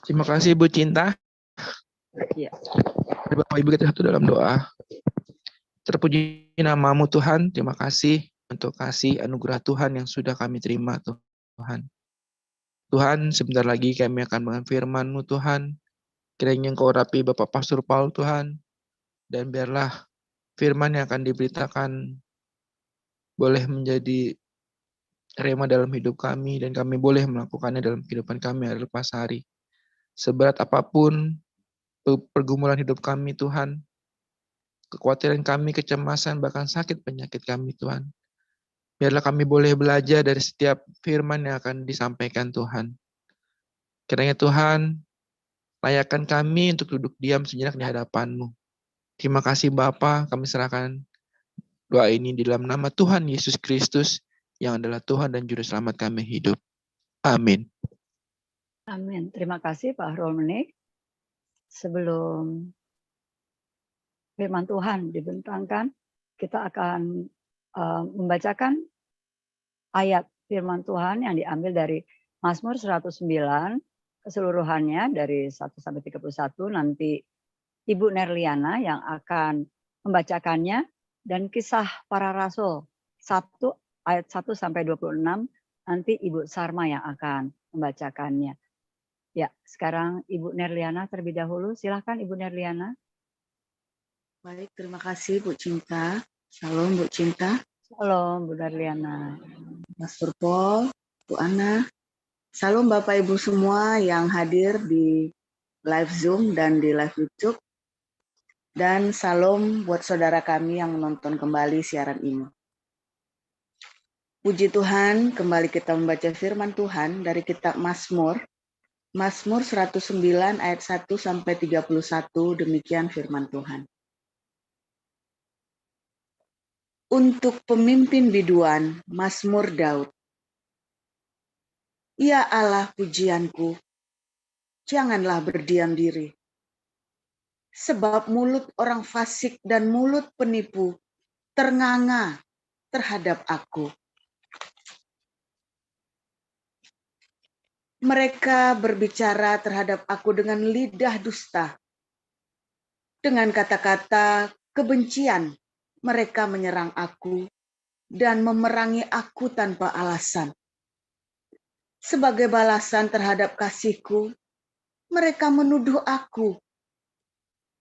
Terima kasih Ibu Cinta. Ya. Bapak Ibu kita satu dalam doa. Terpuji namamu Tuhan. Terima kasih untuk kasih anugerah Tuhan yang sudah kami terima Tuhan. Tuhan, sebentar lagi kami akan mengenal firman-Mu Tuhan. Kiranya Engkau urapi Bapak Pastor Paul Tuhan. Dan biarlah firman yang akan diberitakan boleh menjadi rema dalam hidup kami. Dan kami boleh melakukannya dalam kehidupan kami hari lepas hari. Seberat apapun pergumulan hidup kami Tuhan. Kekhawatiran kami, kecemasan, bahkan sakit penyakit kami Tuhan. Biarlah kami boleh belajar dari setiap firman yang akan disampaikan Tuhan. Kiranya Tuhan, layakkan kami untuk duduk diam sejenak di hadapan-Mu. Terima kasih Bapa, kami serahkan doa ini di dalam nama Tuhan Yesus Kristus, yang adalah Tuhan dan Juru Selamat kami hidup. Amin. Amin. Terima kasih Pak Romnik. Sebelum firman Tuhan dibentangkan, kita akan membacakan ayat firman Tuhan yang diambil dari Mazmur 109 keseluruhannya dari 1 sampai 31. Nanti Ibu Nerliana yang akan membacakannya, dan Kisah Para Rasul 1 ayat 1 sampai 26 nanti Ibu Sarma yang akan membacakannya. Ya, sekarang Ibu Nerliana terlebih dahulu. Silakan Ibu Nerliana. Baik, terima kasih Bu Cinta. Salam Bu Cinta. Salam Bu Nerliana. Mas Purpol, Bu Ana. Salam Bapak Ibu semua yang hadir di live Zoom dan di live YouTube. Dan salam buat saudara kami yang menonton kembali siaran ini. Puji Tuhan, kembali kita membaca firman Tuhan dari kitab Mazmur. Mazmur 109 ayat 1 sampai 31, demikian firman Tuhan. Untuk pemimpin biduan, Mazmur Daud. Ya Allah pujianku, janganlah berdiam diri. Sebab mulut orang fasik dan mulut penipu ternganga terhadap aku. Mereka berbicara terhadap aku dengan lidah dusta. Dengan kata-kata kebencian, mereka menyerang aku dan memerangi aku tanpa alasan. Sebagai balasan terhadap kasihku, mereka menuduh aku,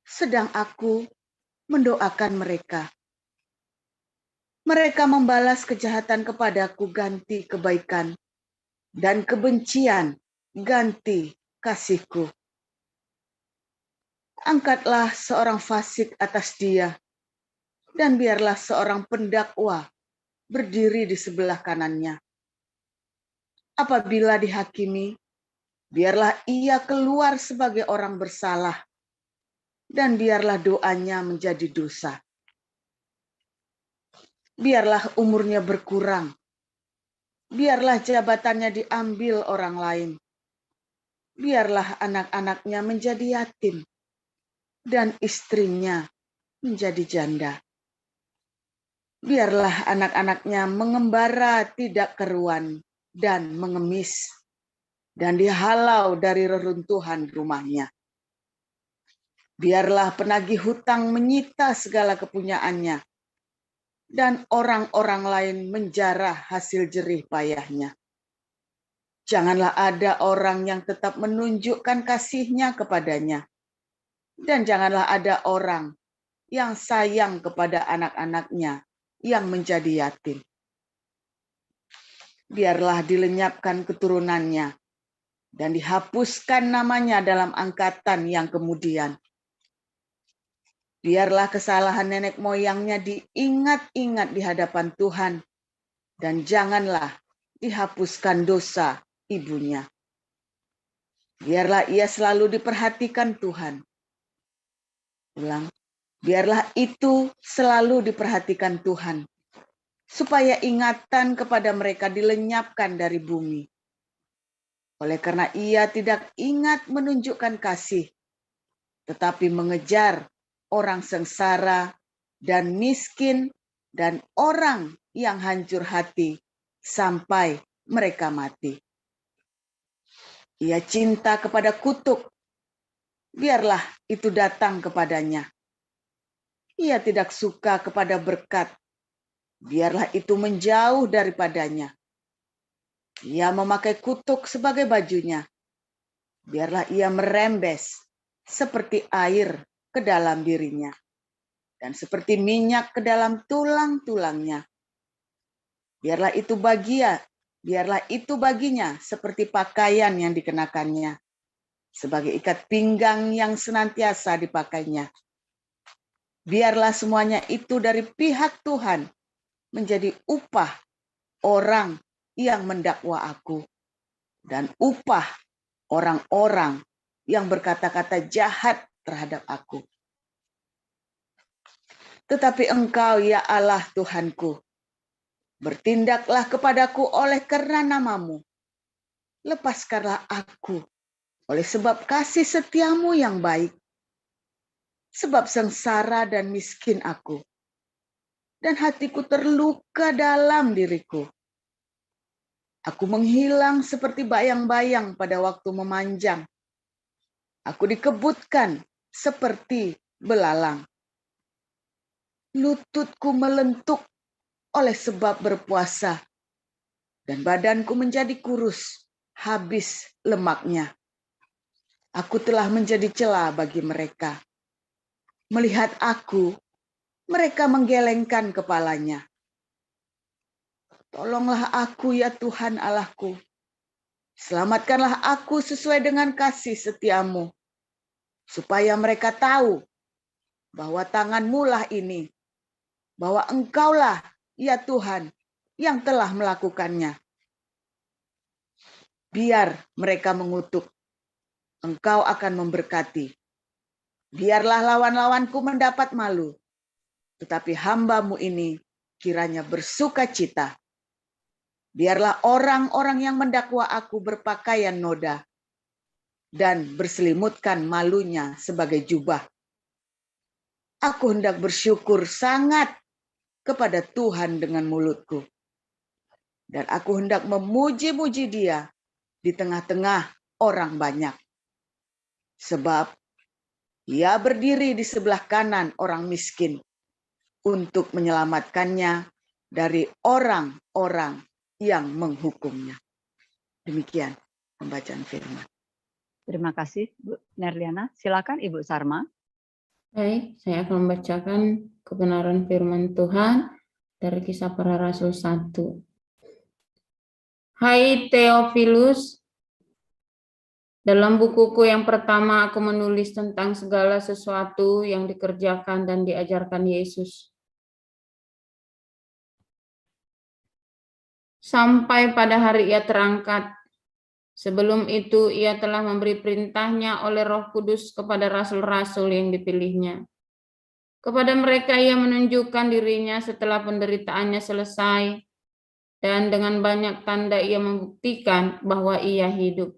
sedang aku mendoakan mereka. Mereka membalas kejahatan kepadaku ganti kebaikan, dan kebencian ganti kasihku. Angkatlah seorang fasik atas dia, dan biarlah seorang pendakwa berdiri di sebelah kanannya. Apabila dihakimi, biarlah ia keluar sebagai orang bersalah, dan biarlah doanya menjadi dosa. Biarlah umurnya berkurang, biarlah jabatannya diambil orang lain, biarlah anak-anaknya menjadi yatim, dan istrinya menjadi janda. Biarlah anak-anaknya mengembara tidak keruan dan mengemis, dan dihalau dari reruntuhan rumahnya. Biarlah penagih hutang menyita segala kepunyaannya, dan orang-orang lain menjarah hasil jerih payahnya. Janganlah ada orang yang tetap menunjukkan kasihnya kepadanya, dan janganlah ada orang yang sayang kepada anak-anaknya yang menjadi yatim. Biarlah dilenyapkan keturunannya, dan dihapuskan namanya dalam angkatan yang kemudian. Biarlah kesalahan nenek moyangnya diingat-ingat di hadapan Tuhan, dan janganlah dihapuskan dosa ibunya. Biarlah ia selalu diperhatikan Tuhan. Ulang. Biarlah itu selalu diperhatikan Tuhan, supaya ingatan kepada mereka dilenyapkan dari bumi. Oleh karena ia tidak ingat menunjukkan kasih, tetapi mengejar orang sengsara dan miskin dan orang yang hancur hati sampai mereka mati. Ia cinta kepada kutuk, biarlah itu datang kepadanya. Ia tidak suka kepada berkat, biarlah itu menjauh daripadanya. Ia memakai kutuk sebagai bajunya, biarlah ia merembes seperti air ke dalam dirinya, dan seperti minyak ke dalam tulang-tulangnya. Biarlah itu baginya seperti pakaian yang dikenakannya, sebagai ikat pinggang yang senantiasa dipakainya. Biarlah semuanya itu dari pihak Tuhan menjadi upah orang yang mendakwa aku, dan upah orang-orang yang berkata-kata jahat terhadap aku. Tetapi Engkau, ya Allah Tuhanku, bertindaklah kepadaku oleh karena namamu. Lepaskanlah aku oleh sebab kasih setiamu yang baik. Sebab sengsara dan miskin aku, dan hatiku terluka dalam diriku. Aku menghilang seperti bayang-bayang pada waktu memanjang. Aku dikebutkan seperti belalang. Lututku melentuk oleh sebab berpuasa, dan badanku menjadi kurus, habis lemaknya. Aku telah menjadi celah bagi mereka. Melihat aku, mereka menggelengkan kepalanya. Tolonglah aku, ya Tuhan Allahku. Selamatkanlah aku sesuai dengan kasih setiamu, supaya mereka tahu bahwa tangan-Mu lah ini, bahwa Engkaulah, ya Tuhan, yang telah melakukannya. Biar mereka mengutuk, Engkau akan memberkati. Biarlah lawan-lawanku mendapat malu, tetapi hamba-Mu ini kiranya bersuka cita. Biarlah orang-orang yang mendakwa aku berpakaian noda dan berselimutkan malunya sebagai jubah. Aku hendak bersyukur sangat kepada Tuhan dengan mulutku, dan aku hendak memuji-muji Dia di tengah-tengah orang banyak. Sebab Ia berdiri di sebelah kanan orang miskin untuk menyelamatkannya dari orang-orang yang menghukumnya. Demikian pembacaan firman. Terima kasih, Bu Nerliana. Silakan Ibu Sarma. Baik, saya akan membacakan kebenaran firman Tuhan dari Kisah Para Rasul 1. Hai Theophilus, dalam bukuku yang pertama aku menulis tentang segala sesuatu yang dikerjakan dan diajarkan Yesus. Sampai pada hari Ia terangkat. Sebelum itu Ia telah memberi perintahnya oleh Roh Kudus kepada rasul-rasul yang dipilihnya. Kepada mereka Ia menunjukkan dirinya setelah penderitaannya selesai, dan dengan banyak tanda Ia membuktikan bahwa Ia hidup.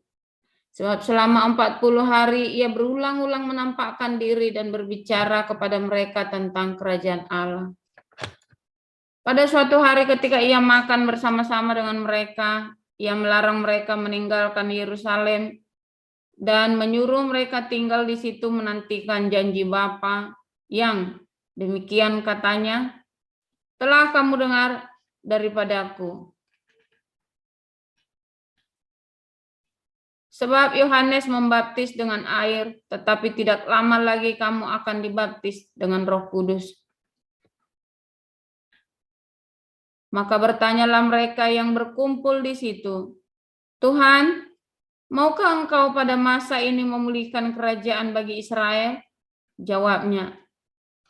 Sebab selama 40 hari Ia berulang-ulang menampakkan diri dan berbicara kepada mereka tentang kerajaan Allah. Pada suatu hari ketika Ia makan bersama-sama dengan mereka, Ia melarang mereka meninggalkan Yerusalem dan menyuruh mereka tinggal di situ menantikan janji Bapa yang demikian katanya, telah kamu dengar daripadaku. Sebab Yohanes membaptis dengan air, tetapi tidak lama lagi kamu akan dibaptis dengan Roh Kudus. Maka bertanyalah mereka yang berkumpul di situ, Tuhan, maukah Engkau pada masa ini memulihkan kerajaan bagi Israel? Jawabnya,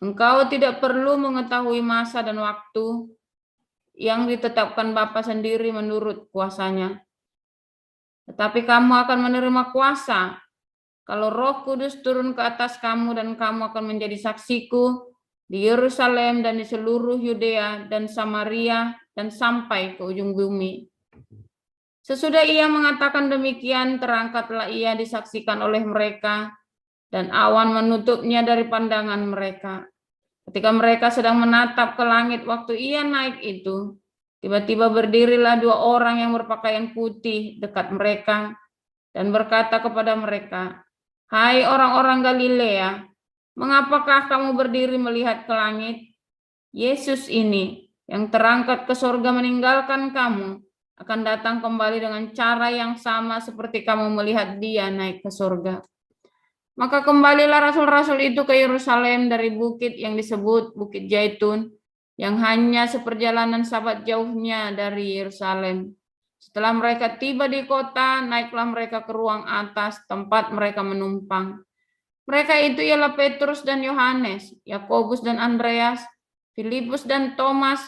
Engkau tidak perlu mengetahui masa dan waktu yang ditetapkan Bapa sendiri menurut kuasanya. Tetapi kamu akan menerima kuasa kalau Roh Kudus turun ke atas kamu, dan kamu akan menjadi saksiku di Yerusalem dan di seluruh Yudea dan Samaria dan sampai ke ujung bumi. Sesudah Ia mengatakan demikian, terangkatlah Ia disaksikan oleh mereka, dan awan menutupnya dari pandangan mereka. Ketika mereka sedang menatap ke langit waktu Ia naik itu, tiba-tiba berdirilah 2 orang yang berpakaian putih dekat mereka, dan berkata kepada mereka, "Hai orang-orang Galilea, mengapakah kamu berdiri melihat ke langit? Yesus ini yang terangkat ke surga meninggalkan kamu akan datang kembali dengan cara yang sama seperti kamu melihat dia naik ke surga." Maka kembalilah rasul-rasul itu ke Yerusalem dari bukit yang disebut Bukit Zaitun, yang hanya seperjalanan sabat jauhnya dari Yerusalem. Setelah mereka tiba di kota, naiklah mereka ke ruang atas tempat mereka menumpang. Mereka itu ialah Petrus dan Yohanes, Yakobus dan Andreas, Filipus dan Thomas,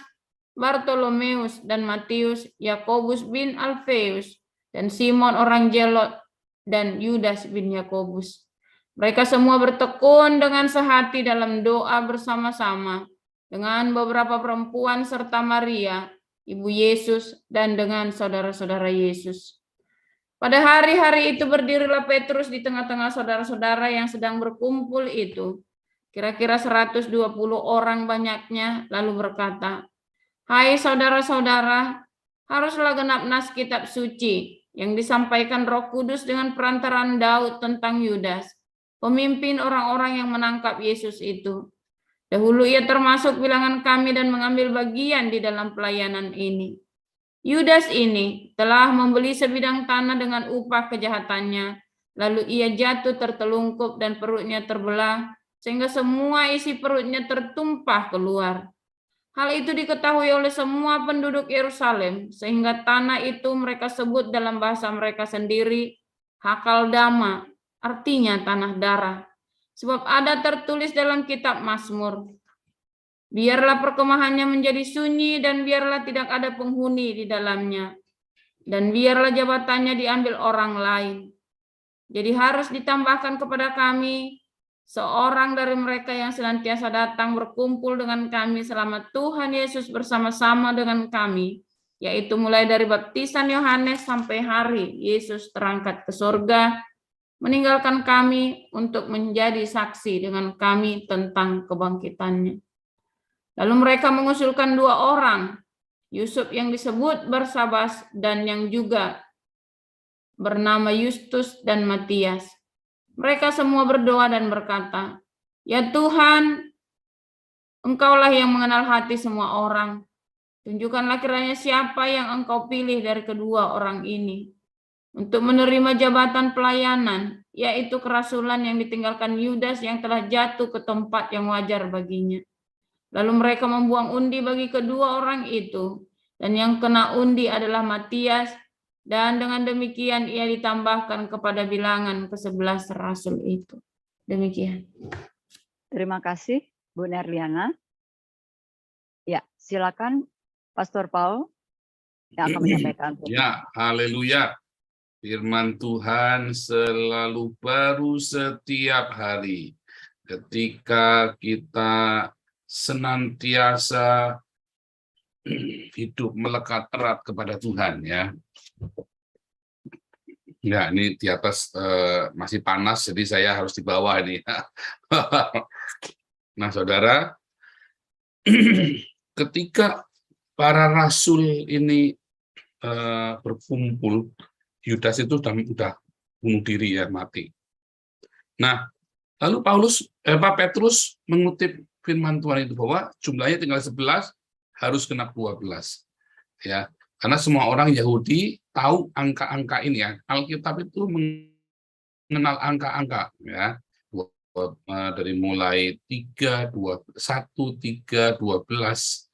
Bartolomeus dan Matius, Yakobus bin Alfeus, dan Simon orang Zelot, dan Yudas bin Yakobus. Mereka semua bertekun dengan sehati dalam doa bersama-sama dengan beberapa perempuan serta Maria, ibu Yesus, dan dengan saudara-saudara Yesus. Pada hari-hari itu berdirilah Petrus di tengah-tengah saudara-saudara yang sedang berkumpul itu, kira-kira 120 orang banyaknya, lalu berkata, "Hai saudara-saudara, haruslah genap nas kitab suci yang disampaikan Roh Kudus dengan perantaraan Daud tentang Yudas, pemimpin orang-orang yang menangkap Yesus itu. Dahulu ia termasuk bilangan kami dan mengambil bagian di dalam pelayanan ini. Yudas ini telah membeli sebidang tanah dengan upah kejahatannya, lalu ia jatuh tertelungkup dan perutnya terbelah, sehingga semua isi perutnya tertumpah keluar. Hal itu diketahui oleh semua penduduk Yerusalem, sehingga tanah itu mereka sebut dalam bahasa mereka sendiri Hakaldama, artinya tanah darah. Sebab ada tertulis dalam kitab Mazmur, biarlah perkemahannya menjadi sunyi dan biarlah tidak ada penghuni di dalamnya, dan biarlah jabatannya diambil orang lain. Jadi harus ditambahkan kepada kami seorang dari mereka yang senantiasa datang berkumpul dengan kami selama Tuhan Yesus bersama-sama dengan kami, yaitu mulai dari baptisan Yohanes sampai hari Yesus terangkat ke surga, meninggalkan kami untuk menjadi saksi dengan kami tentang kebangkitannya. Lalu mereka mengusulkan 2 orang, Yusuf yang disebut Barsabas dan yang juga bernama Justus dan Matias. Mereka semua berdoa dan berkata, "Ya Tuhan, Engkaulah yang mengenal hati semua orang. Tunjukkanlah kiranya siapa yang Engkau pilih dari kedua orang ini untuk menerima jabatan pelayanan, yaitu kerasulan yang ditinggalkan Yudas yang telah jatuh ke tempat yang wajar baginya." Lalu mereka membuang undi bagi kedua orang itu, dan yang kena undi adalah Matias, dan dengan demikian ia ditambahkan kepada bilangan ke-11 rasul itu. Demikian. Terima kasih, Bu Nerliana. Ya, silakan Pastor Paul yang akan menyampaikan. Ya, haleluya. Firman Tuhan selalu baru setiap hari. Ketika kita senantiasa hidup melekat erat kepada Tuhan, ya. Ya, ini di atas masih panas, jadi saya harus di bawah ini. Nah, saudara, ketika para rasul ini berkumpul, Yudas itu sudah bunuh diri, ya, mati. Nah, lalu Petrus mengutip firman Tuhan itu bahwa jumlahnya tinggal 11, harus genap 12. Ya, karena semua orang Yahudi tahu angka-angka ini, ya. Alkitab itu mengenal angka-angka, ya. Dari mulai 3, 2, 1, 3, 12,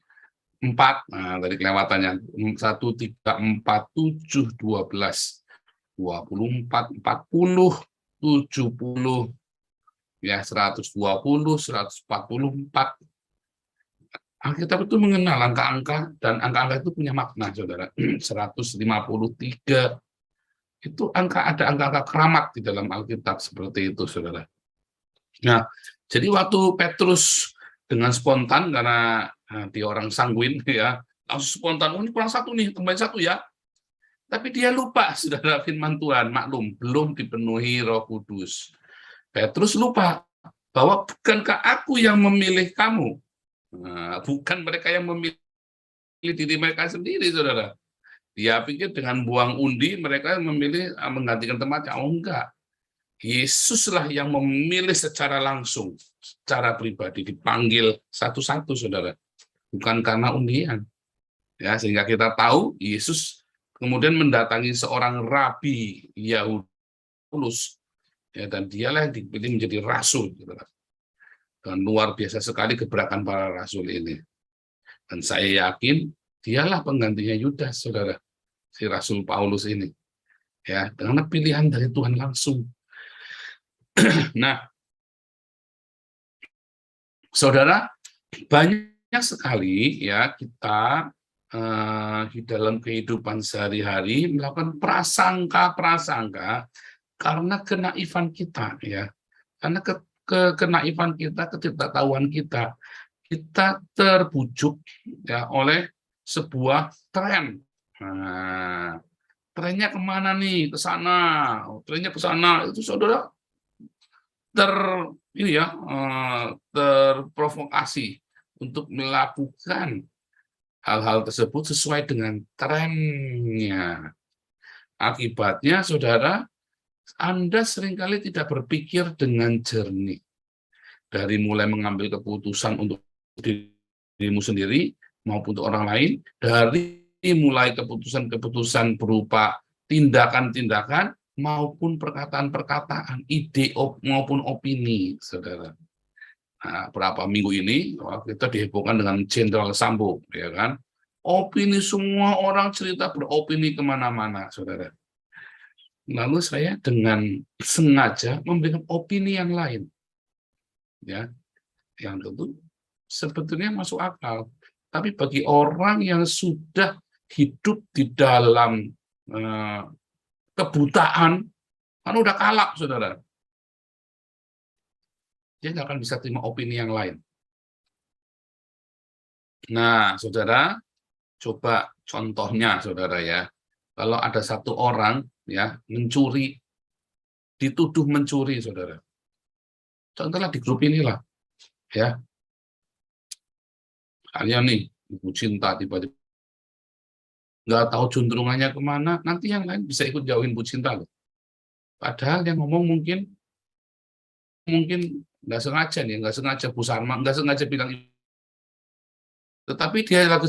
4, nah tadi kelewatannya 1, 3, 4, 7, 12, 24, 40, 70, ya 120, 144. Alkitab itu mengenal angka-angka, dan angka-angka itu punya makna, saudara. 153, itu ada angka-angka keramat di dalam Alkitab seperti itu, saudara. Nah, jadi waktu Petrus dengan spontan, karena dia orang sanguin, ya, langsung spontan, ini kurang satu nih, tambahin satu ya. Tapi dia lupa, saudara, firman Tuhan, maklum, belum dipenuhi Roh Kudus. Petrus lupa bahwa bukankah aku yang memilih kamu? Bukan mereka yang memilih diri mereka sendiri, saudara. Dia pikir dengan buang undi mereka memilih menggantikan tempatnya. Oh enggak. Yesuslah yang memilih secara langsung, secara pribadi, dipanggil satu-satu, saudara. Bukan karena undian. Ya, sehingga kita tahu Yesus kemudian mendatangi seorang rabi Yahudi, Paulus, ya, dan dialah yang dipilih menjadi rasul. Saudara. Dan luar biasa sekali gebrakan para rasul ini. Dan saya yakin dialah penggantinya Yudas, saudara, si Rasul Paulus ini. Ya, karena pilihan dari Tuhan langsung. Nah, saudara, banyak sekali ya kita di dalam kehidupan sehari-hari melakukan prasangka karena kenaifan kita, ya, karena kenaifan kita, ketidaktahuan kita. Kita terbujuk ya oleh sebuah tren. Nah, trennya kemana nih? Ke sana. Trennya ke sana. Itu saudara terprovokasi untuk melakukan hal-hal tersebut sesuai dengan trennya. Akibatnya, saudara, Anda seringkali tidak berpikir dengan jernih. Dari mulai mengambil keputusan untuk dirimu sendiri maupun untuk orang lain, dari mulai keputusan-keputusan berupa tindakan-tindakan maupun perkataan-perkataan, ide maupun opini, saudara. Nah, berapa minggu ini kita dihebohkan dengan Jenderal Sambo, ya kan? Opini, semua orang cerita beropini kemana-mana, saudara. Lalu saya dengan sengaja memberikan opini yang lain, ya, yang tentu sebetulnya masuk akal. Tapi bagi orang yang sudah hidup di dalam kebutaan, kan udah kalap, saudara. Dia nggak akan bisa terima opini yang lain. Nah, saudara, coba contohnya, saudara, ya. Kalau ada satu orang ya mencuri, dituduh mencuri, saudara. Contohnya di grup inilah, ya. Kalian nih, ibu cinta tiba-tiba nggak tahu juntrungannya kemana, nanti yang lain bisa ikut jauhin Bu Cinta loh. Padahal yang ngomong mungkin nggak sengaja nih, nggak sengaja Bu Sarma, nggak sengaja bilang, tetapi dia lagi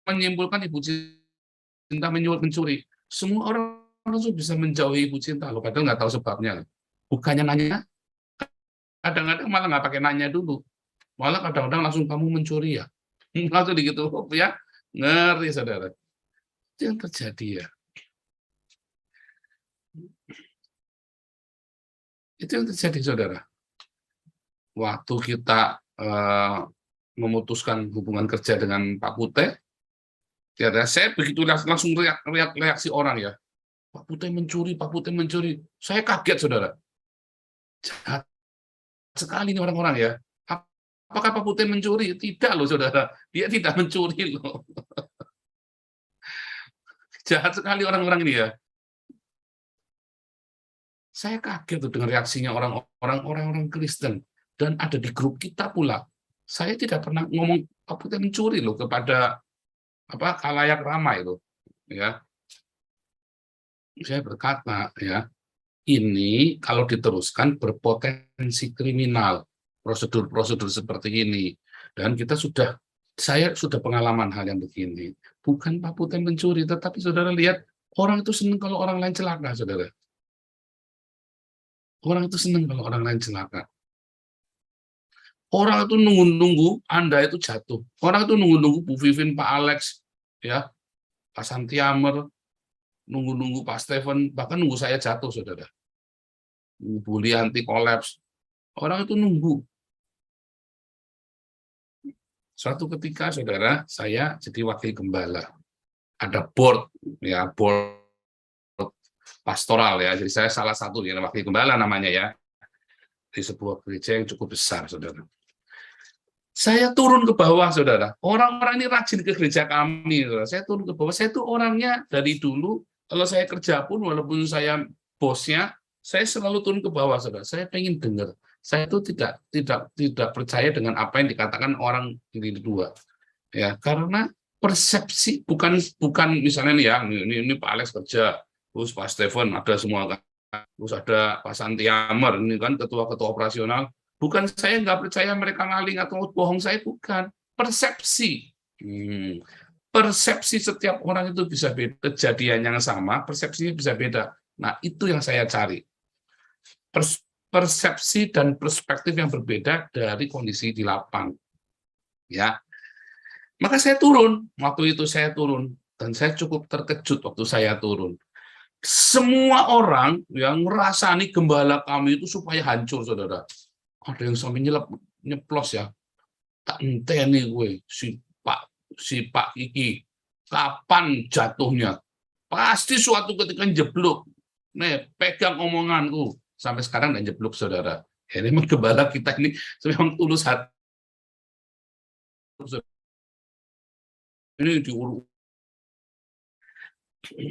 menyimpulkan Ibu Cinta mencuri. Semua orang langsung bisa menjauhi Ibu Cinta loh, padahal nggak tahu sebabnya. Bukannya nanya, kadang-kadang malah nggak pakai nanya dulu, malah kadang-kadang langsung kamu mencuri ya, langsung gitu ya. Ngeri, saudara. Itu yang terjadi, ya. Itu yang terjadi, saudara. Waktu kita memutuskan hubungan kerja dengan Pak Pute, ya, saya begitu langsung reaksi orang, ya. Pak Pute mencuri, Pak Pute mencuri. Saya kaget, saudara. Jahat sekali ini orang-orang, ya. Apakah Pak Pute mencuri? Tidak loh, saudara. Dia tidak mencuri loh. Jahat sekali orang-orang ini, ya. Saya kaget tuh dengan reaksinya orang-orang Kristen, dan ada di grup kita pula. Saya tidak pernah ngomong Pak Pute mencuri loh kepada khalayak ramai loh, ya. Saya berkata, ya, ini kalau diteruskan berpotensi kriminal, prosedur-prosedur seperti ini, dan saya sudah pengalaman hal yang begini. Bukan Pak Pute mencuri, tetapi saudara lihat, orang itu senang kalau orang lain celaka, saudara. Orang itu senang kalau orang lain celaka. Orang itu nunggu-nunggu Anda itu jatuh. Orang itu nunggu-nunggu Bu Vivin, Pak Alex, ya, Pak Santiamer, nunggu-nunggu Pak Stephen, bahkan nunggu saya jatuh, saudara. Bu Lianti kolaps. Orang itu nunggu. Suatu ketika, saudara, saya jadi wakil gembala. Ada board, ya, board pastoral, ya. Jadi saya salah satu yang wakil gembala namanya, ya, di sebuah gereja yang cukup besar, saudara. Saya turun ke bawah, saudara. Orang-orang ini rajin ke gereja kami, saudara. Saya turun ke bawah. Saya tuh orangnya dari dulu, kalau saya kerja pun, walaupun saya bosnya, saya selalu turun ke bawah, saudara. Saya pengen dengar. Saya itu tidak percaya dengan apa yang dikatakan orang ini dua, ya, karena persepsi, bukan misalnya nih ya, ini Pak Alex kerja, terus Pak Stephen ada semua kan, terus ada Pak Santiamer, ini kan ketua-ketua operasional. Bukan saya nggak percaya mereka ngaling atau bohong, saya bukan. Persepsi. Persepsi setiap orang itu bisa beda. Kejadian yang sama, persepsinya bisa beda. Nah, itu yang saya cari. Persepsi dan perspektif yang berbeda dari kondisi di lapang. Ya. Maka saya turun. Waktu itu saya turun. Dan saya cukup terkejut waktu saya turun. Semua orang yang ngerasani gembala kami itu supaya hancur, saudara. Ada yang sampai nyeplos ya. Tak enteni gue, si Pak Kiki. Kapan jatuhnya? Pasti suatu ketika jeblok. Nih, pegang omonganku. Sampai sekarang dan jeblok, saudara. Ya, memang gembala kita ini memang tulus hati. Ini diurus.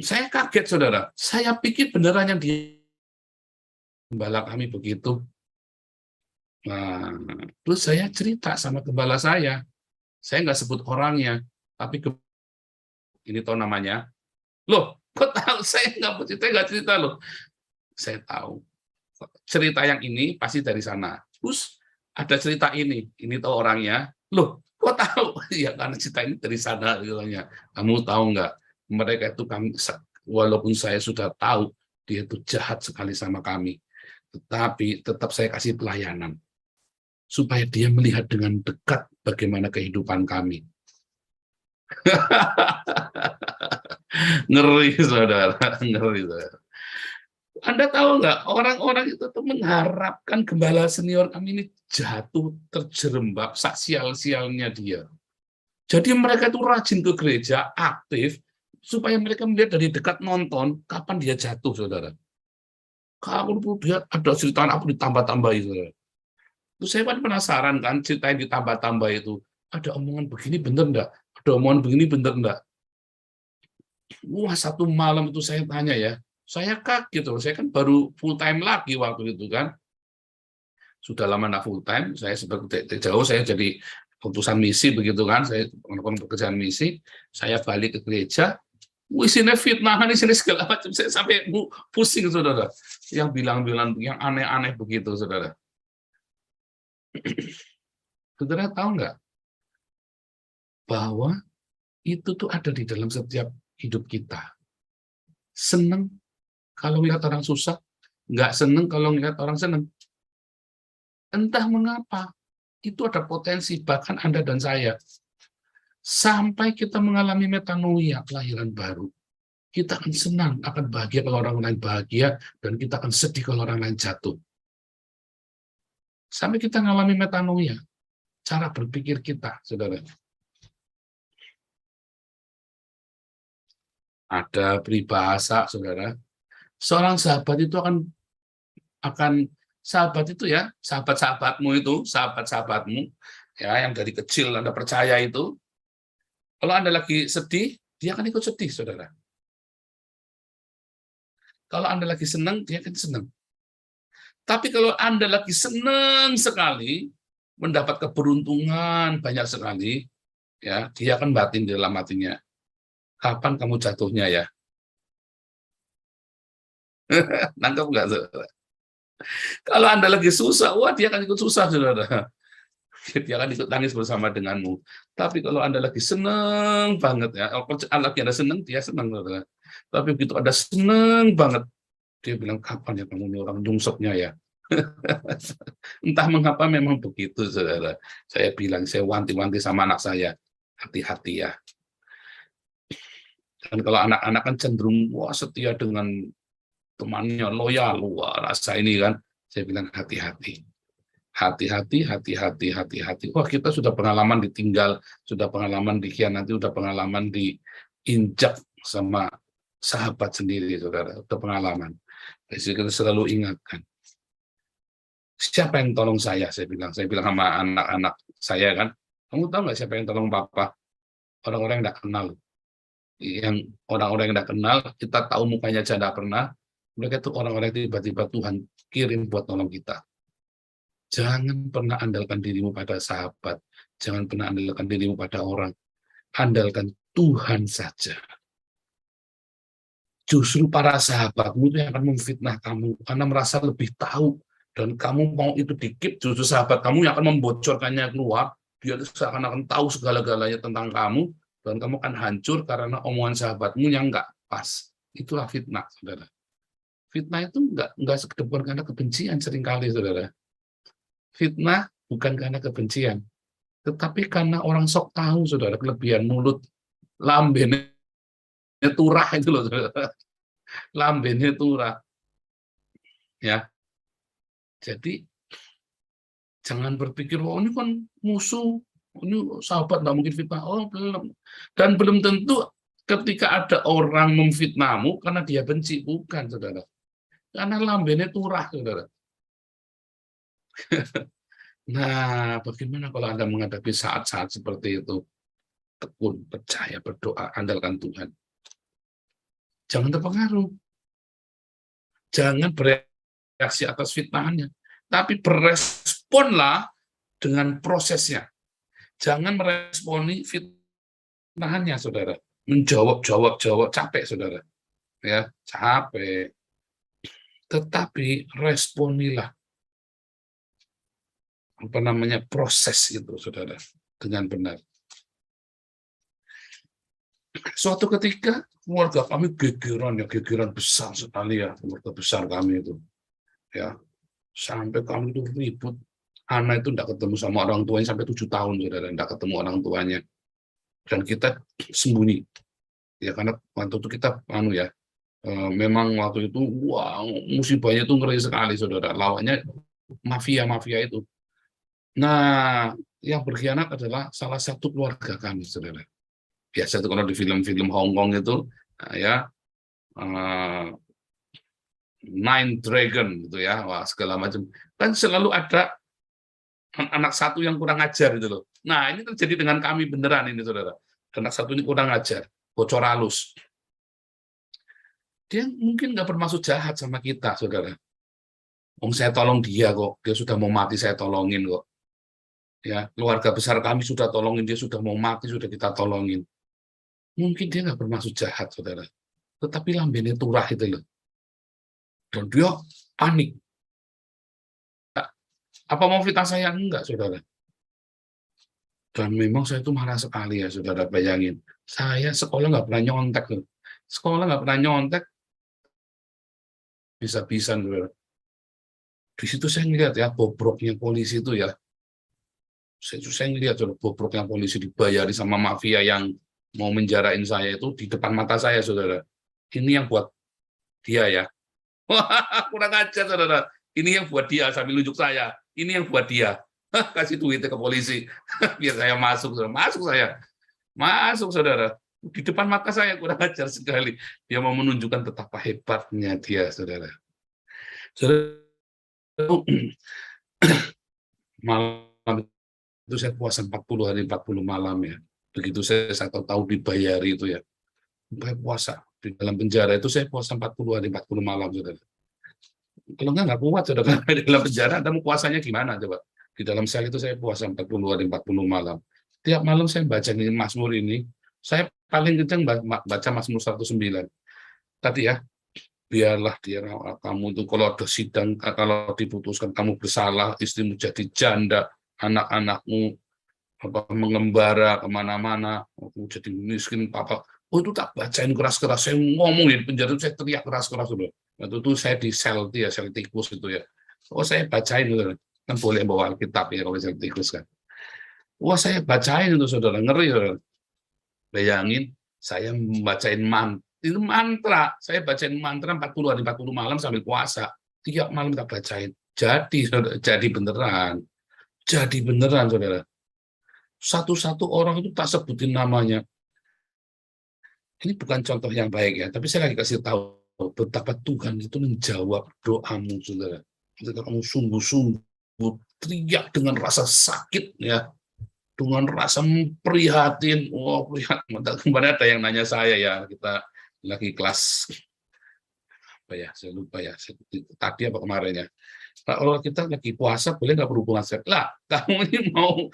Saya kaget, saudara. Saya pikir beneran yang gembala kami begitu. Nah, terus saya cerita sama gembala saya. Saya nggak sebut orangnya, tapi ini tahu namanya. Loh, kok tahu? Saya nggak cerita loh. Saya tahu. Cerita yang ini pasti dari sana. Terus ada cerita ini tahu orangnya. Loh, kok tahu? Ya karena cerita ini dari sana. Kamu tahu nggak? Mereka itu kami, walaupun saya sudah tahu dia itu jahat sekali sama kami, tetapi tetap saya kasih pelayanan supaya dia melihat dengan dekat bagaimana kehidupan kami. Ngeri, saudara, ngeri, saudara. Anda tahu nggak, orang-orang itu tuh mengharapkan gembala senior kami ini jatuh terjerembab sak-sial-sialnya dia. Jadi mereka itu rajin ke gereja, aktif, supaya mereka melihat dari dekat, nonton kapan dia jatuh, saudara. Kalau dia ada cerita apa ditambah-tambahin, saudara. Terus saya kan penasaran kan, cerita yang ditambah-tambah itu, ada omongan begini bener enggak? Ada omongan begini bener enggak? Wah, satu malam itu saya tanya ya, saya kaget loh, saya kan baru full time lagi waktu itu kan. Sudah lama enggak full time, saya sebagai jauh, saya jadi utusan misi begitu kan, saya melakukan pekerjaan misi, saya balik ke gereja, isinya fitnahan, isinya segala macam, saya sampai pusing, saudara. Yang bilang-bilang, yang aneh-aneh begitu, saudara. Saudara tahu nggak bahwa itu tuh ada di dalam setiap hidup kita. Seneng kalau melihat orang susah, nggak seneng kalau melihat orang seneng. Entah mengapa, itu ada potensi, bahkan Anda dan saya. Sampai kita mengalami metanoia, kelahiran baru. Kita akan senang, akan bahagia kalau orang lain bahagia, dan kita akan sedih kalau orang lain jatuh. Sampai kita mengalami metanoia, cara berpikir kita, saudara. Ada peribahasa, saudara. Seorang sahabat itu akan sahabat itu ya, sahabat-sahabatmu itu, sahabat-sahabatmu, ya yang dari kecil Anda percaya itu, kalau Anda lagi sedih, dia akan ikut sedih, saudara. Kalau Anda lagi senang, dia akan senang. Tapi kalau Anda lagi senang sekali, mendapat keberuntungan banyak sekali, ya dia akan batin di dalam hatinya. Kapan kamu jatuhnya ya? Nangkep nggak, saudara? Kalau Anda lagi susah, wah dia akan ikut susah, saudara. Dia akan ikut tangis bersama denganmu. Tapi kalau Anda lagi senang banget, ya, lagi Anda senang, dia senang, saudara. Tapi begitu Anda senang banget, dia bilang, kapan ya kamu ini orang nyungsepnya ya? Entah mengapa memang begitu, saudara. Saya bilang, saya wanti-wanti sama anak saya, hati-hati ya. Dan kalau anak-anak kan cenderung wah setia dengan temannya, loyal, wah rasa ini kan, saya bilang hati-hati. Hati-hati, hati-hati, hati-hati. Wah, kita sudah pengalaman ditinggal, sudah pengalaman dikhianati, sudah pengalaman diinjak sama sahabat sendiri, saudara. Sudah pengalaman. Jadi kita selalu ingatkan. Siapa yang tolong saya? Saya bilang sama anak-anak saya kan, kamu tahu nggak siapa yang tolong papa? Orang-orang yang nggak kenal. Yang orang-orang yang nggak kenal, kita tahu mukanya aja nggak pernah. Mereka itu orang-orang yang tiba-tiba Tuhan kirim buat tolong kita. Jangan pernah andalkan dirimu pada sahabat. Jangan pernah andalkan dirimu pada orang. Andalkan Tuhan saja. Justru para sahabatmu itu yang akan memfitnah kamu karena merasa lebih tahu, dan kamu mau itu dikip, justru sahabat kamu yang akan membocorkannya keluar. Dia seakan-akan tahu segala-galanya tentang kamu, dan kamu akan hancur karena omongan sahabatmu yang nggak pas. Itulah fitnah, saudara. Fitnah itu nggak sekedar karena kebencian seringkali, saudara. Fitnah bukan karena kebencian, tetapi karena orang sok tahu, saudara, kelebihan mulut, lambene turah itu loh, saudara. Lambene turah. Ya. Jadi jangan berpikir, oh ini kan musuh, ini sahabat nggak mungkin fitnah. Oh belum. Dan belum tentu ketika ada orang memfitnahmu karena dia benci, bukan, saudara. Karena lambene turah, saudara. Nah, bagaimana kalau Anda menghadapi saat-saat seperti itu? Tekun, percaya, berdoa, andalkan Tuhan. Jangan terpengaruh. Jangan bereaksi atas fitnahannya, tapi beresponlah dengan prosesnya. Jangan meresponi fitnahannya, saudara. Menjawab, capek, saudara. Ya, capek. Tetapi responilah proses itu, saudara, dengan benar. Suatu ketika keluarga kami gegeran besar sekali ya, keluarga besar kami itu, ya, sampai kami itu ribut. Anak itu tidak ketemu sama orang tuanya sampai 7 tahun, saudara, tidak ketemu orang tuanya, dan kita sembunyi, ya, karena waktu itu kita memang waktu itu musibahnya itu ngeri sekali, saudara. Lawannya mafia itu. Nah, yang berkhianat adalah salah satu keluarga kami, saudara. Biasa itu kalau di film-film Hong Kong itu, ya, Nine Dragon gitu ya, wah segala macam. Kan selalu ada anak satu yang kurang ajar gitu loh. Nah, ini terjadi dengan kami beneran ini, saudara. Anak satu ini kurang ajar, bocor halus. Dia mungkin nggak bermaksud jahat sama kita, saudara. Saya tolong dia kok, dia sudah mau mati saya tolongin kok. Ya, keluarga besar kami sudah tolongin dia, sudah mau mati sudah kita tolongin. Mungkin dia nggak bermaksud jahat, saudara. Tetapi lambene turah itu loh. Dan dia panik. Apa mau fitnah saya? Enggak, saudara. Dan memang saya itu marah sekali ya, saudara. Bayangin. Saya sekolah nggak pernah nyontek loh. Sekolah nggak pernah nyontek. Bisa-bisan, saudara. Di situ saya ngeliat ya, bobroknya polisi itu ya. Saya ngeliat, saudara, bobroknya polisi dibayari sama mafia yang mau menjarain saya itu di depan mata saya, saudara. Ini yang buat dia ya. Wah, kurang ajar, saudara. Ini yang buat dia, sambil nunjuk saya. Ini yang buat dia. Kasih duitnya ke polisi. Biar saya masuk, saudara. Masuk, saudara. Di depan mata saya, kurang ajar sekali. Dia mau menunjukkan betapa hebatnya dia, saudara. Saudara, malam itu saya puasa 40 hari 40 malam ya. Begitu saya tahu dibayari itu ya, saya puasa di dalam penjara itu, saya puasa 40 hari 40 malam, saudara. Kalau nggak kuat, saudara. Di dalam penjara Anda mau puasanya gimana coba? Di dalam sel itu saya puasa 40 hari 40 malam. Tiap malam saya baca ini Mazmur ini, saya paling kencang baca Mazmur 109. Tadi ya, biarlah dia kamu itu kalau ada sidang, kalau diputuskan kamu bersalah, istrimu jadi janda, anak-anakmu mengembara kemana-mana, aku jadi miskin, papa. Oh, itu tak bacain keras-keras. Saya ngomong di penjara itu, saya teriak keras-keras. Waktu itu saya di sel tikus itu ya. Oh, saya bacain itu. Kan boleh bawa Alkitab ya kalau sel tikus kan. Wah, saya bacain itu, saudara. Ngeri, saudara. Bayangin, saya membacain itu mantra. Saya bacain mantra 40 hari 40 malam sambil puasa. Tiap malam tak bacain. Jadi, saudara, jadi beneran. Jadi beneran, saudara. Satu-satu orang itu tak sebutin namanya. Ini bukan contoh yang baik ya, tapi saya lagi kasih tahu betapa Tuhan itu menjawab doamu, saudara. Ketika kamu sungguh-sungguh teriak dengan rasa sakit ya, dengan rasa prihatin. Kemarin ada yang nanya saya ya, kita lagi kelas apa ya, saya lupa ya, tadi apa kemarin ya. Kalau kita lagi puasa boleh nggak berhubungan seks? Lah, kamu ini mau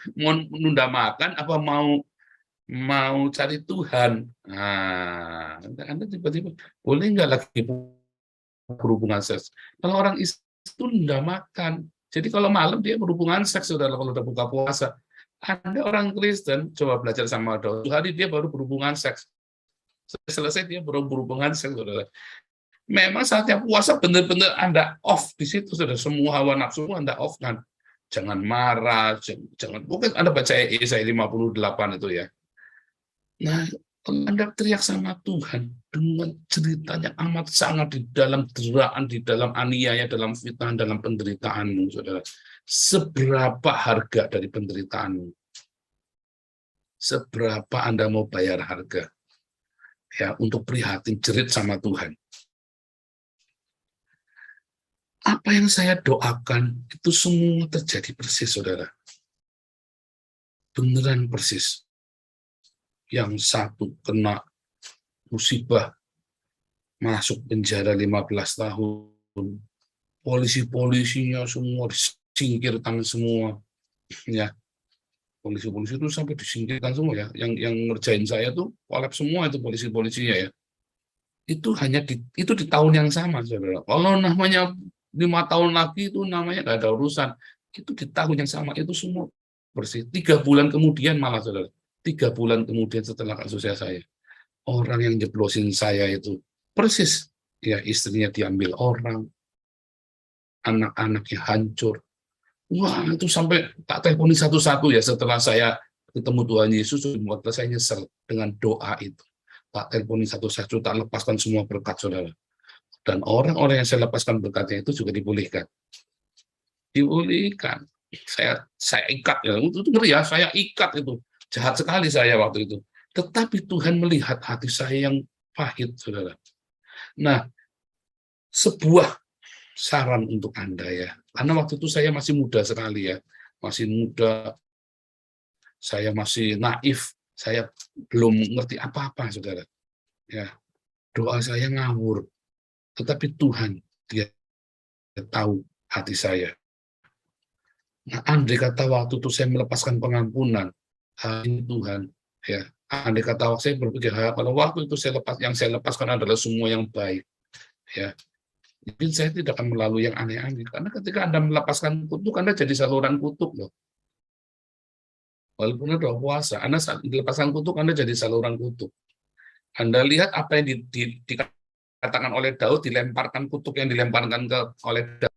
menunda makan apa mau mau cari Tuhan. Nah, Anda tiba-tiba boleh nggak lagi berhubungan seks? Kalau orang Islam itu nggak makan. Jadi kalau malam dia berhubungan seks, saudara, kalau udah buka puasa. Ada orang Kristen, coba belajar sama Daud, 2 hari dia baru berhubungan seks. Selesai dia baru berhubungan seks, saudara. Memang saatnya puasa benar-benar Anda off di situ, saudara. Semua hawa nafsu Anda off kan. Jangan marah, jangan. Mungkin Anda baca Yesaya 58 itu ya. Nah, Anda teriak sama Tuhan dengan ceritanya amat sangat di dalam deraan, di dalam aniaya, dalam fitnah, dalam penderitaanmu, saudara. Seberapa harga dari penderitaanmu? Seberapa Anda mau bayar harga? Ya, untuk prihatin, jerit sama Tuhan. Apa yang saya doakan, itu semua terjadi persis, saudara. Beneran persis. Yang satu kena musibah, masuk penjara 15 tahun, polisi-polisinya semua disingkirkan semua, ya. Polisi-polisi itu sampai disingkirkan semua ya. Yang ngerjain saya tuh kolab semua itu polisi-polisinya ya. Itu itu di tahun yang sama, saudara. Kalau namanya 5 tahun lagi itu namanya nggak ada urusan. Itu di tahun yang sama itu semua bersih. 3 bulan kemudian malah, saudara. 3 bulan kemudian setelah kasus saya, orang yang jeblosin saya itu persis ya, istrinya diambil orang, anak-anaknya hancur. Wah, itu sampai tak teleponi satu-satu ya, setelah saya ketemu Tuhan Yesus, saya nyesel dengan doa itu. Tak teleponi satu-satu, tak lepaskan semua berkat, saudara. Dan orang-orang yang saya lepaskan berkatnya itu juga dipulihkan. Dipulihkan. Saya ikat ya, itu ngeri ya, saya ikat itu. Jahat sekali saya waktu itu. Tetapi Tuhan melihat hati saya yang pahit, saudara. Nah, sebuah saran untuk Anda ya. Karena waktu itu saya masih muda sekali ya. Masih muda, saya masih naif, saya belum ngerti apa-apa, saudara. Ya, doa saya ngawur. Tetapi Tuhan, dia tahu hati saya. Nah, andai kata waktu itu saya melepaskan pengampunan, ini Tuhan, ya. Andai kata waktu saya berpikir, kalau waktu itu yang saya lepaskan adalah semua yang baik, ya. Mungkin saya tidak akan melalui yang aneh-aneh. Karena ketika Anda melepaskan kutuk, Anda jadi saluran kutuk loh. Walaupun Anda puasa, Anda saat dilepaskan kutuk, Anda jadi saluran kutuk. Anda lihat apa yang dikatakan oleh Daud, dilemparkan kutuk yang dilemparkan oleh Daud.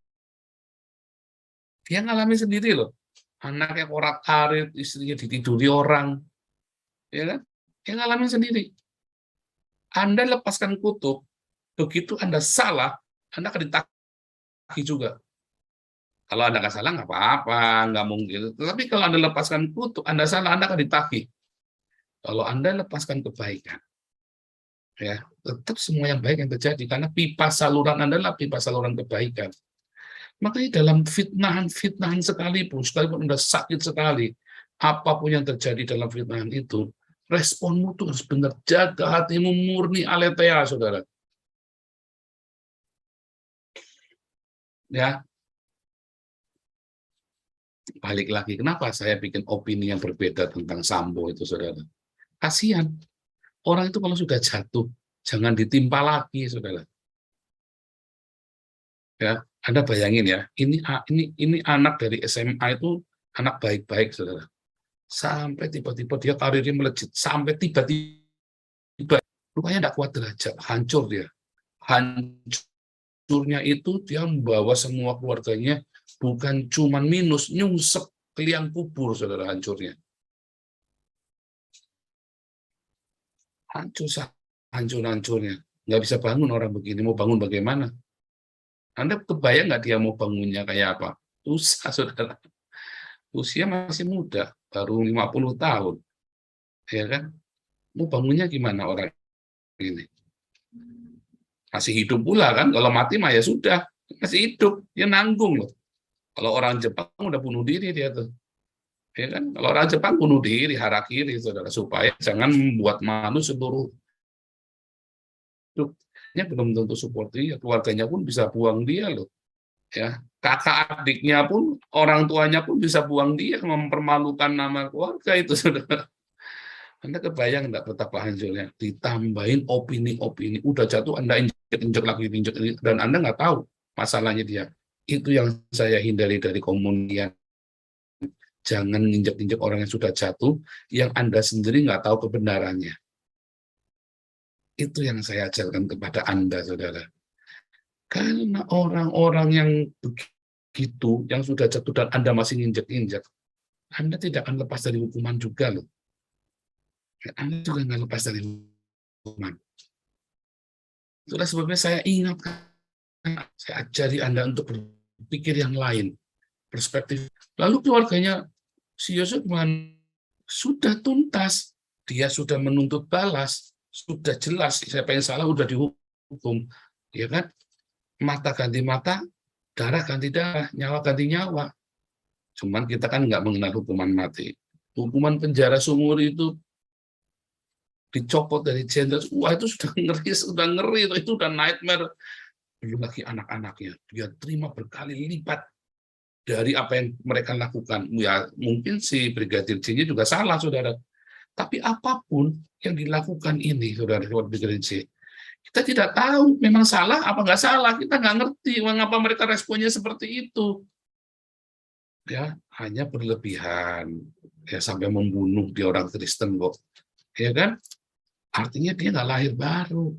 Dia ngalami sendiri loh. Anaknya korak-karit, istrinya ditiduri orang. Ya kan? Dia ngalamin sendiri. Anda lepaskan kutuk, begitu Anda salah, Anda akan ditagih juga. Kalau Anda nggak salah, nggak apa-apa, nggak mungkin. Tetapi kalau Anda lepaskan kutuk, Anda salah, Anda akan ditagih. Kalau Anda lepaskan kebaikan, ya tetap semua yang baik yang terjadi, karena pipa saluran Anda adalah pipa saluran kebaikan. Makanya dalam fitnahan sekalipun Anda sakit sekali, apapun yang terjadi dalam fitnahan itu, responmu itu harus benar, jaga hatimu murni aletheia, saudara. Ya, balik lagi, kenapa saya bikin opini yang berbeda tentang Sambo itu, saudara? Kasihan, orang itu kalau sudah jatuh, jangan ditimpa lagi, saudara. Ya, Anda bayangin ya, ini anak dari SMA itu anak baik-baik, saudara. Sampai tiba-tiba dia karirnya melejit, sampai tiba-tiba rupanya tidak kuat derajat, hancur dia. Hancurnya itu dia membawa semua keluarganya bukan cuma minus, nyungsep ke liang kubur, saudara, hancurnya. Hancur-hancurnya. Nggak bisa bangun orang begini, mau bangun bagaimana? Anda kebayang nggak dia mau bangunnya kayak apa? Susah, saudara. Usia masih muda, baru 50 tahun. Ya kan? Mau bangunnya gimana orang ini? Masih hidup pula kan? Kalau mati mah ya sudah. Masih hidup, dia nanggung loh. Kalau orang Jepang udah bunuh diri dia tuh. Ya kan? Kalau orang Jepang bunuh diri, harakiri, saudara, supaya jangan membuat malu seluruh hidupnya, belum tentu support dia, keluarganya pun bisa buang dia loh. Ya, kakak adiknya pun, orang tuanya pun bisa buang dia, mempermalukan nama keluarga itu, saudara. Anda kebayang enggak betapa hancurnya? Ditambahin opini-opini, udah jatuh Anda injek-injek lagi, dan Anda nggak tahu masalahnya dia. Itu yang saya hindari dari komunian. Jangan injek-injek orang yang sudah jatuh, yang Anda sendiri nggak tahu kebenarannya. Itu yang saya ajarkan kepada Anda, saudara. Karena orang-orang yang begitu, yang sudah jatuh dan Anda masih injek-injek, Anda tidak akan lepas dari hukuman juga loh. Anda juga nggak lepas dari hukuman. Itulah sebabnya saya ingatkan, saya ajari Anda untuk berpikir yang lain, perspektif. Lalu keluarganya si Yosef sudah tuntas, dia sudah menuntut balas, sudah jelas siapa yang salah, sudah dihukum, ya kan? Mata ganti mata, darah ganti darah, nyawa ganti nyawa. Cuman kita kan nggak mengenal hukuman mati. Hukuman penjara seumur itu, dicopot dari jenderal, wah itu sudah ngeri, itu udah nightmare. Belum lagi anak-anaknya, dia terima berkali lipat dari apa yang mereka lakukan. Ya mungkin si Brigadir J juga salah, saudara. Tapi apapun yang dilakukan ini, saudara, Brigadir J, kita tidak tahu memang salah apa nggak salah. Kita nggak ngerti mengapa mereka responnya seperti itu. Ya hanya berlebihan, ya sampai membunuh dia orang Kristen kok, ya kan? Artinya dia nggak lahir baru.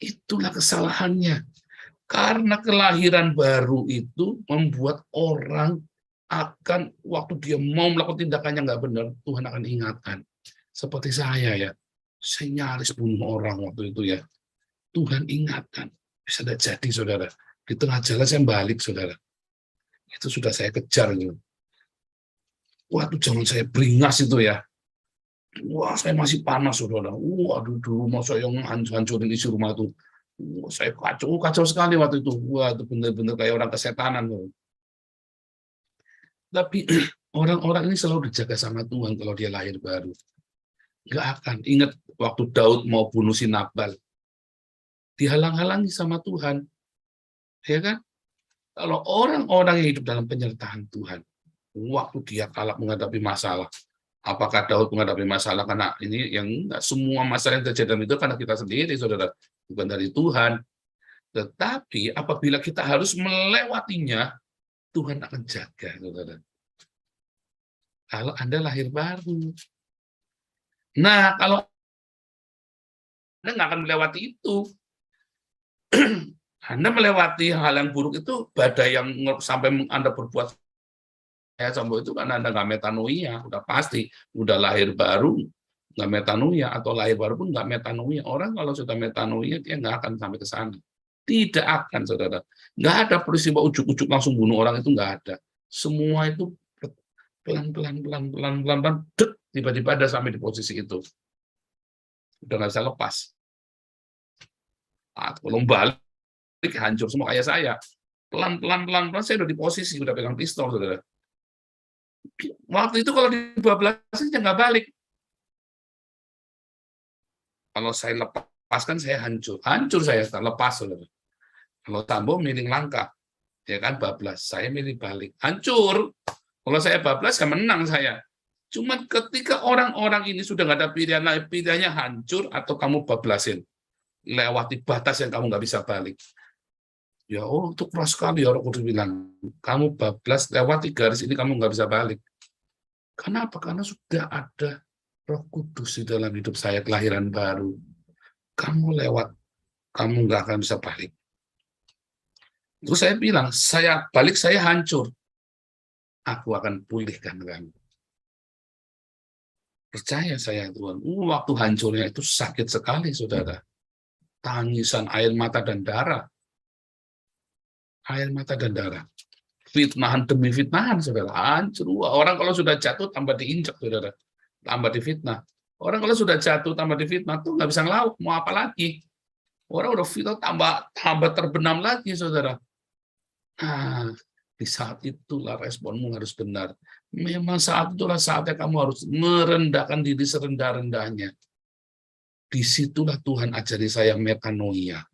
Itulah kesalahannya. Karena kelahiran baru itu membuat orang akan, waktu dia mau melakukan tindakannya nggak benar, Tuhan akan ingatkan. Seperti saya ya, saya nyaris bunuh orang waktu itu ya. Tuhan ingatkan. Bisa tidak jadi, saudara. Di tengah jalan saya balik, saudara. Itu sudah saya kejar. Gitu. Waktu zaman saya beringas itu ya, wah, saya masih panas, saudara. Waduh, dulu mau saya yang hancurin isi rumah itu. Wah, saya kacau sekali waktu itu. Wah, itu benar-benar kayak orang kesetanan. Loh. Tapi orang-orang ini selalu dijaga sama Tuhan kalau dia lahir baru. Nggak akan. Ingat waktu Daud mau bunuh si Nabal. Dihalang-halangi sama Tuhan. Ya kan? Kalau orang-orang yang hidup dalam penyertaan Tuhan, waktu dia kalah menghadapi masalah, apakah Daud menghadapi masalah karena ini yang enggak, semua masalah yang terjadi itu karena kita sendiri, saudara, bukan dari Tuhan. Tetapi apabila kita harus melewatinya, Tuhan akan jaga, saudara. Kalau Anda lahir baru. Nah, kalau Anda nggak akan melewati itu, Anda melewati hal yang buruk itu, badai yang sampai Anda berbuat sampai itu karena Anda nggak metanoia, udah pasti, udah lahir baru nggak metanoia, atau lahir baru pun nggak metanoia. Orang kalau sudah metanoia dia nggak akan sampai ke sana, tidak akan, saudara. Nggak ada peristiwa ujuk-ujuk langsung bunuh orang, itu nggak ada. Semua itu pelan-pelan, tiba-tiba ada sampai di posisi itu, udah nggak bisa lepas. Kalau balik hancur semua kayak saya. Pelan-pelan saya udah di posisi, udah pegang pistol, saudara. Waktu itu kalau dibablasin ya nggak balik. Kalau saya lepaskan saya hancur saya lepas, saudara. Kalau Tambo miring langkah, ya kan bablas, saya milih balik, hancur. Kalau saya bablas ya menang saya. Cuman ketika orang-orang ini sudah nggak ada pilihan lain, pilihannya hancur atau kamu bablasin, lewati batas yang kamu nggak bisa balik. Ya, oh itu keras sekali, orang Kudus bilang, kamu bablas lewati garis ini kamu nggak bisa balik. Kenapa? Karena sudah ada Roh Kudus di dalam hidup saya, kelahiran baru. Kamu lewat, kamu nggak akan bisa balik. Terus saya bilang, saya balik, saya hancur. Aku akan pulihkan kamu. Percaya saya, Tuhan. Waktu hancurnya itu sakit sekali, saudara. Tangisan, air mata dan darah. Air mata dan darah. Fitnahan demi fitnahan, saudara. Hancur. Orang kalau sudah jatuh, tambah diinjak, saudara. Tambah difitnah. Orang kalau sudah jatuh, tambah difitnah, tuh nggak bisa ngelaut. Mau apa lagi? Orang udah fitnah, tambah terbenam lagi, saudara. Nah, di saat itulah responmu harus benar. Memang saat itulah saatnya kamu harus merendahkan diri serendah-rendahnya. Disitulah Tuhan ajari saya metanoia.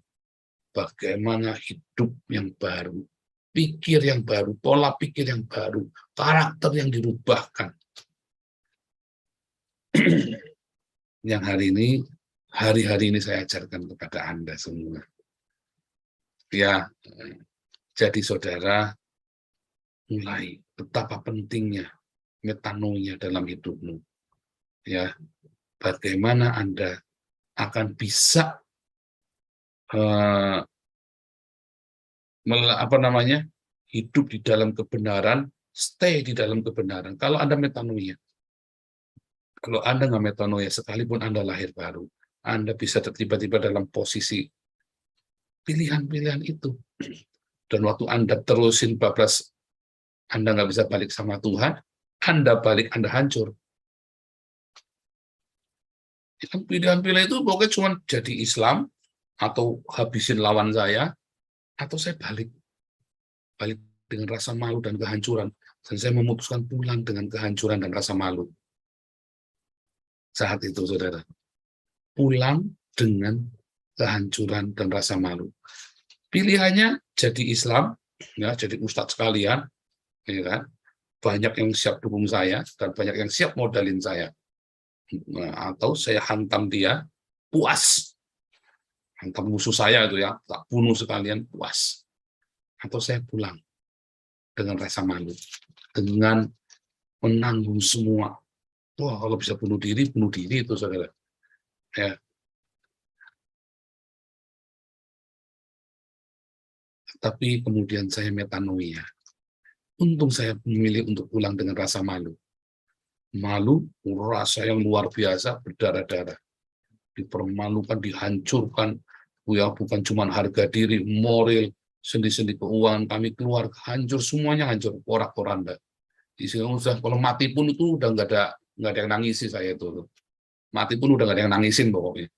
Bagaimana hidup yang baru, pikir yang baru, pola pikir yang baru, karakter yang dirubahkan. yang hari-hari ini saya ajarkan kepada Anda semua. Ya, jadi saudara, mulai betapa pentingnya metanoia dalam hidupmu. Ya, bagaimana Anda akan bisa hidup di dalam kebenaran, stay di dalam kebenaran. Kalau Anda metanoia, kalau Anda nggak metanoia, sekalipun Anda lahir baru, Anda bisa tiba-tiba dalam posisi pilihan-pilihan itu. Dan waktu Anda terusin bablas, Anda nggak bisa balik sama Tuhan, Anda balik, Anda hancur. Pilihan-pilihan itu pokoknya cuma jadi Islam, atau habisin lawan saya, atau saya balik dengan rasa malu dan kehancuran. Dan saya memutuskan pulang dengan kehancuran dan rasa malu. Saat itu, saudara. Pulang dengan kehancuran dan rasa malu. Pilihannya jadi Islam, ya, jadi ustadz sekalian, ya kan? Banyak yang siap dukung saya dan banyak yang siap modalin saya. Nah, atau saya hantam dia, puas. Hantam musuh saya itu ya, tak bunuh sekalian, puas. Atau saya pulang dengan rasa malu, dengan menanggung semua. Wah, kalau bisa bunuh diri itu, saudara. Ya. Tapi kemudian saya metanoia. Untung saya memilih untuk pulang dengan rasa malu. Malu, rasa yang luar biasa, berdarah-darah. Dipermalukan, dihancurkan. Ya, bukan cuma harga diri, moral, sendi-sendi keuangan kami keluar, hancur, semuanya hancur, porak-poranda. Kalau mati pun itu udah nggak ada yang nangisi saya itu. Mati pun udah nggak ada yang nangisin pokoknya.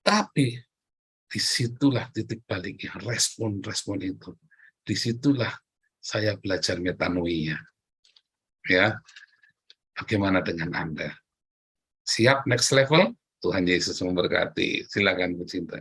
Tapi disitulah titik baliknya, respon itu. Disitulah saya belajar metanoia. Ya, bagaimana dengan Anda? Siap next level? Tuhan Yesus memberkati. Silakan Bu Cinta.